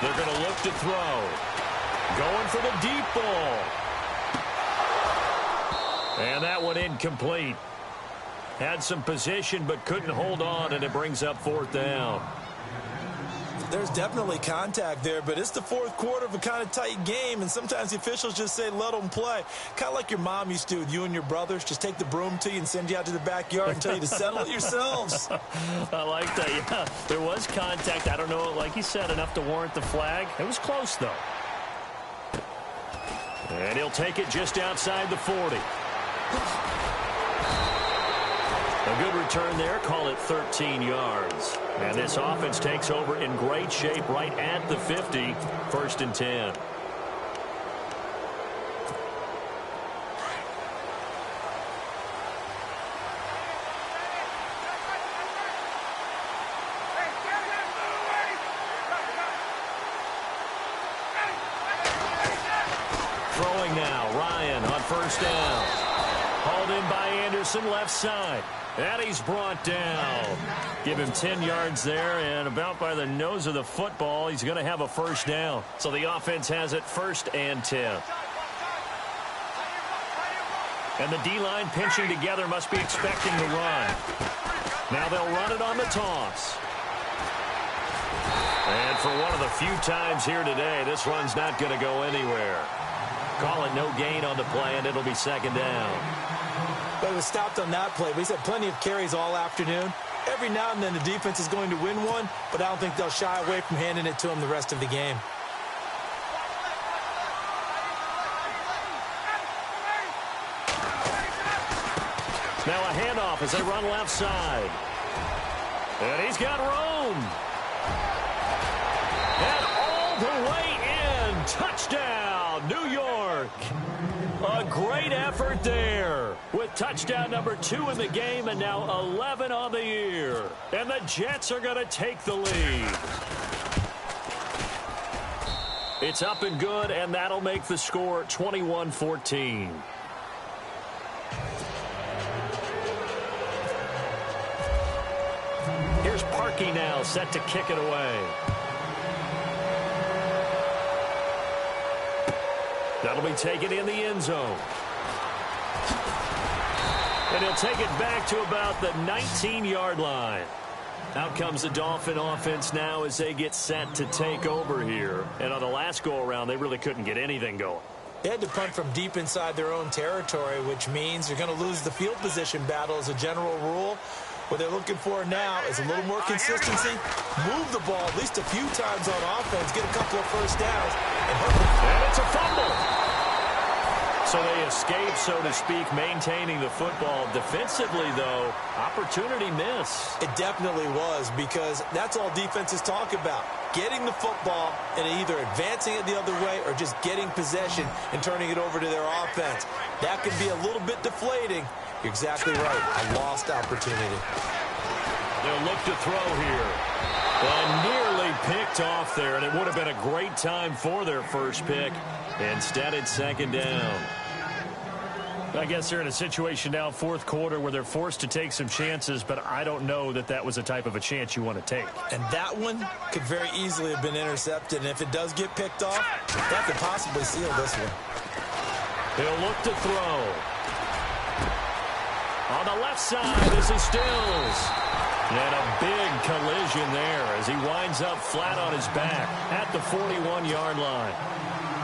They're going to look to throw. Going for the deep ball. And that one incomplete. Had some position but couldn't hold on, and it brings up 4th down. There's definitely contact there, but it's the 4th quarter of a kind of tight game, and sometimes the officials just say, let them play. Kind of like your mom used to with you and your brothers. Just take the broom to you and send you out to the backyard and tell you to settle it yourselves. I like that, yeah. There was contact. I don't know, like you said, enough to warrant the flag. It was close, though. And he'll take it just outside the 40. A good return there. Call it 13 yards. And this offense takes over in great shape right at the 50. 1st and 10. Throwing now. Ryan on 1st down. Hauled in by Anderson, left side. And he's brought down. Give him 10 yards there, and about by the nose of the football, he's going to have a 1st down. So the offense has it 1st and 10. And the D-line pinching together must be expecting the run. Now they'll run it on the toss. And for one of the few times here today, this run's not going to go anywhere. Call it no gain on the play, and it'll be 2nd down. But it was stopped on that play. He's had plenty of carries all afternoon. Every now and then the defense is going to win one, but I don't think they'll shy away from handing it to him the rest of the game. Now a handoff as they run left side. And he's got room. And all the way in. Touchdown, New York. A great effort there with touchdown number 2 in the game and now 11 on the year. And the Jets are going to take the lead. It's up and good, and that'll make the score 21-14. Here's Parkey now set to kick it away. That'll be taken in the end zone. And he'll take it back to about the 19-yard line. Out comes the Dolphin offense now as they get set to take over here. And on the last go-around, they really couldn't get anything going. They had to punt from deep inside their own territory, which means you're going to lose the field position battle as a general rule. What they're looking for now is a little more consistency, move the ball at least a few times on offense, get a couple of first downs, and it's a fumble. So they escape, so to speak, maintaining the football. Defensively, though, opportunity miss. It definitely was, because that's all defenses talk about. Getting the football and either advancing it the other way or just getting possession and turning it over to their offense. That can be a little bit deflating. You're exactly right. A lost opportunity. They'll look to throw here. And nearly picked off there, and it would have been a great time for their first pick. Instead, it's second down. I guess they're in a situation now, fourth quarter, where they're forced to take some chances, but I don't know that that was the type of a chance you want to take. And that one could very easily have been intercepted, and if it does get picked off, that could possibly seal this one. He'll look to throw. On the left side, this is Stills. And a big collision there as he winds up flat on his back at the 41-yard line.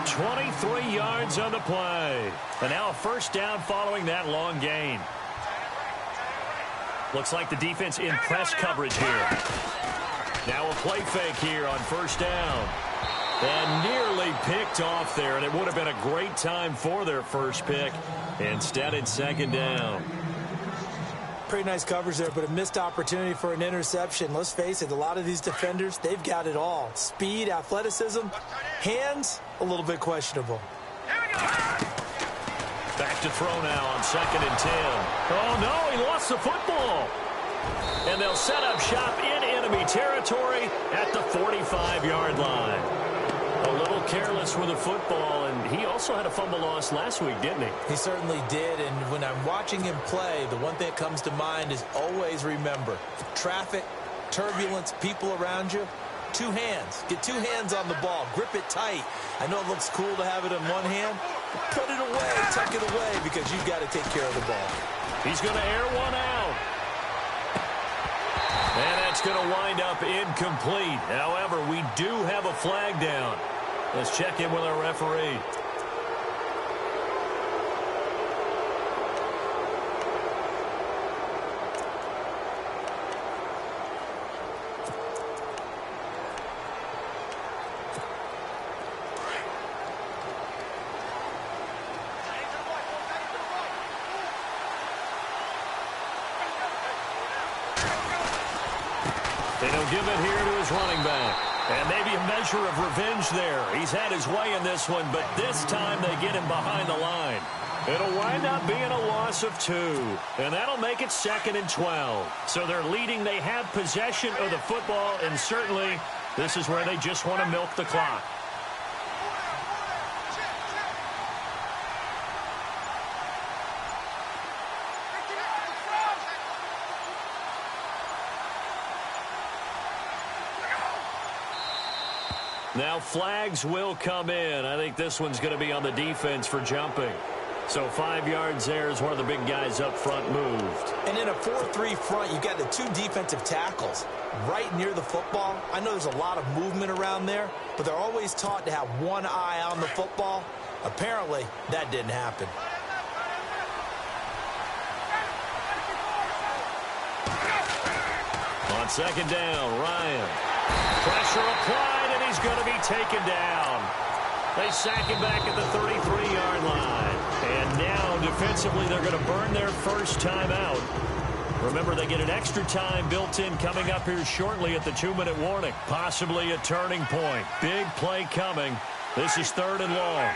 23 yards on the play. And now a first down following that long gain. Looks like the defense in press coverage here. Now a play fake here on first down. And nearly picked off there, and it would have been a great time for their first pick. Instead, it's second down. Pretty nice coverage there, but a missed opportunity for an interception. Let's face it, a lot of these defenders, they've got it all. Speed, athleticism, hands, a little bit questionable. Back to throw now on 2nd and 10. Oh, no, he lost the football. And they'll set up shop in enemy territory at the 45-yard line. A little careless with the football, and he also had a fumble loss last week, didn't he? He certainly did, and when I'm watching him play, the one thing that comes to mind is always remember, traffic, turbulence, people around you, two hands. Get two hands on the ball. Grip it tight. I know it looks cool to have it in one hand, but put it away, tuck it away, because you've got to take care of the ball. He's going to air one out. And that's going to wind up incomplete. However, we do have a flag down. Let's check in with our referee. And he'll give it here to his running back. And maybe a measure of revenge there. He's had his way in this one, but this time they get him behind the line. It'll wind up being a loss of 2. And that'll make it 2nd and 12. So they're leading. They have possession of the football, and certainly this is where they just want to milk the clock. Now flags will come in. I think this one's going to be on the defense for jumping. So 5 yards there is where the big guys up front moved. And in a 4-3 front, you've got the two defensive tackles right near the football. I know there's a lot of movement around there, but they're always taught to have one eye on the football. Apparently, that didn't happen. On 2nd down, Ryan. Pressure applied, and he's going to be taken down. They sack him back at the 33-yard line. And now, defensively, they're going to burn their first time out. Remember, they get an extra time built in coming up here shortly at the 2-minute warning. Possibly a turning point. Big play coming. This is 3rd and long.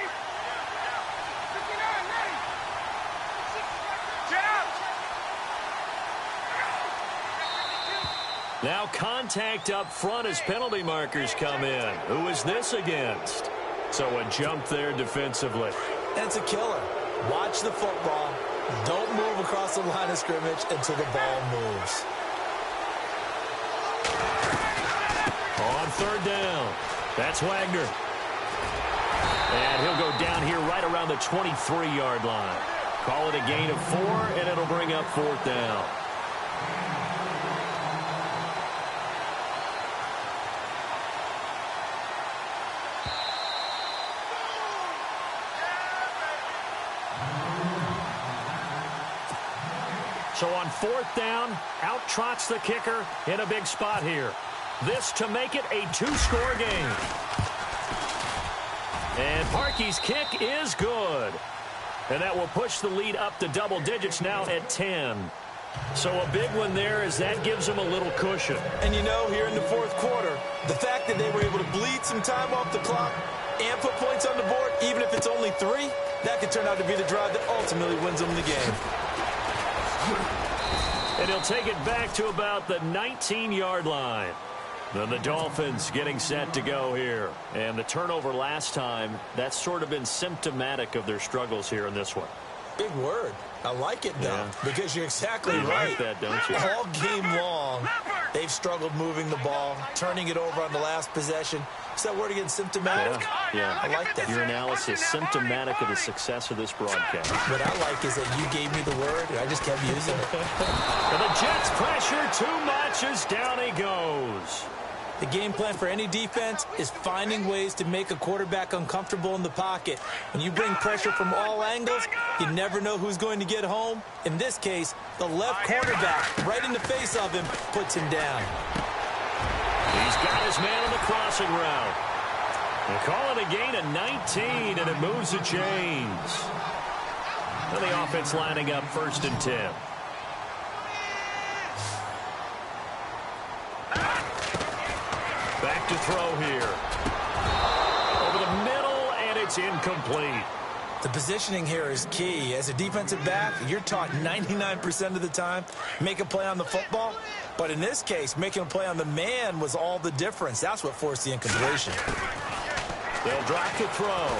Now contact up front as penalty markers come in. Who is this against? So a jump there defensively. And it's a killer. Watch the football. Don't move across the line of scrimmage until the ball moves. On 3rd down. That's Wagner. And he'll go down here right around the 23-yard line. Call it a gain of 4, and it'll bring up 4th down. So on 4th down, out trots the kicker in a big spot here. This to make it a 2-score game. And Parkey's kick is good. And that will push the lead up to double digits now at 10. So a big one there as that gives them a little cushion. And you know, here in the 4th quarter, the fact that they were able to bleed some time off the clock and put points on the board, even if it's only 3, that could turn out to be the drive that ultimately wins them the game. And he'll take it back to about the 19-yard line. Then the Dolphins getting set to go here. And the turnover last time, that's sort of been symptomatic of their struggles here in this one. Big word. I like it, though, because you're exactly you right. like that, don't you? All game long, they've struggled moving the ball, turning it over on the last possession. Is that word again, symptomatic? Yeah. I like that. Your analysis, symptomatic of the success of this broadcast. What I like is that you gave me the word, and I just kept using it. And the Jets pressure too much as down he goes. The game plan for any defense is finding ways to make a quarterback uncomfortable in the pocket. When you bring pressure from all angles, you never know who's going to get home. In this case, the left cornerback, right in the face of him, puts him down. He's got his man on the crossing route. They call it a gain of 19, and it moves the chains. And the offense lining up 1st and 10. Back to throw here. Over the middle, and it's incomplete. The positioning here is key. As a defensive back, you're taught 99% of the time, make a play on the football. But in this case, making a play on the man was all the difference. That's what forced the incompletion. They'll drop the throw.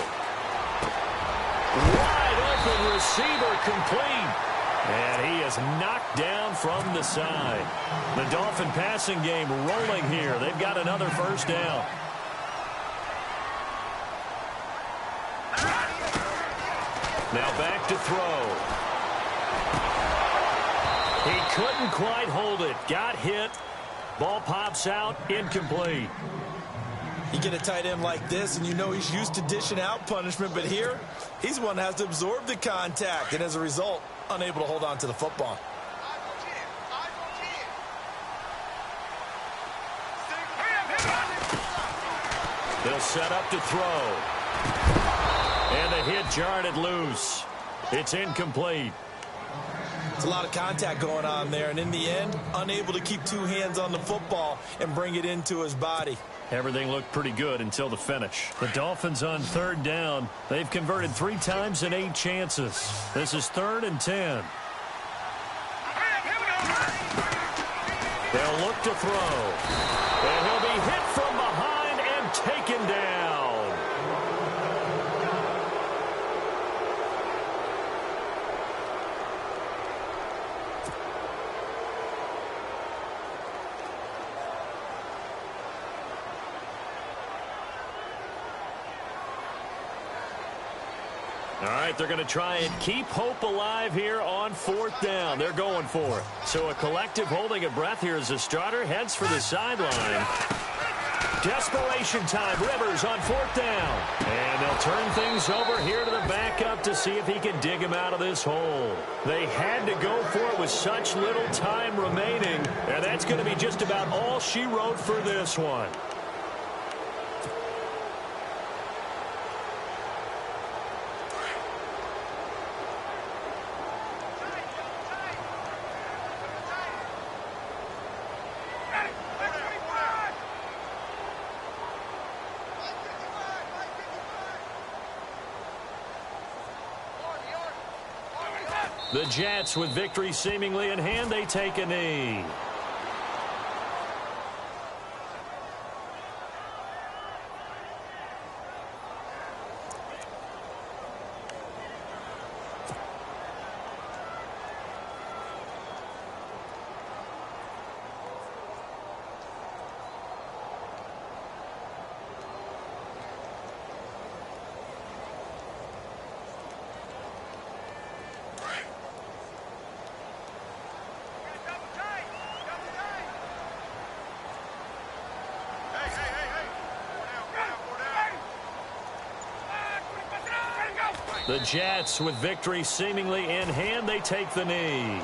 Wide open receiver complete. And he is knocked down from the side. The Dolphin passing game rolling here. They've got another 1st down. Now back to throw. He couldn't quite hold it. Got hit. Ball pops out. Incomplete. You get a tight end like this, and you know he's used to dishing out punishment. But here, he's one that has to absorb the contact. And as a result, unable to hold on to the football. They'll set up to throw. And the hit jarred it loose. It's incomplete. It's a lot of contact going on there, and in the end, unable to keep 2 hands on the football and bring it into his body. Everything looked pretty good until the finish. The Dolphins on 3rd down. They've converted 3 times in 8 chances. This is 3rd and 10. They'll look to throw. And he'll be hit from behind and taken down. All right, they're going to try and keep hope alive here on 4th down. They're going for it. So a collective holding of breath here as the starter heads for the sideline. Desperation time. Rivers on 4th down. And they'll turn things over here to the backup to see if he can dig him out of this hole. They had to go for it with such little time remaining. And that's going to be just about all she wrote for this one. The Jets, with victory seemingly in hand, they take a knee. The Jets, with victory seemingly in hand, they take the knee.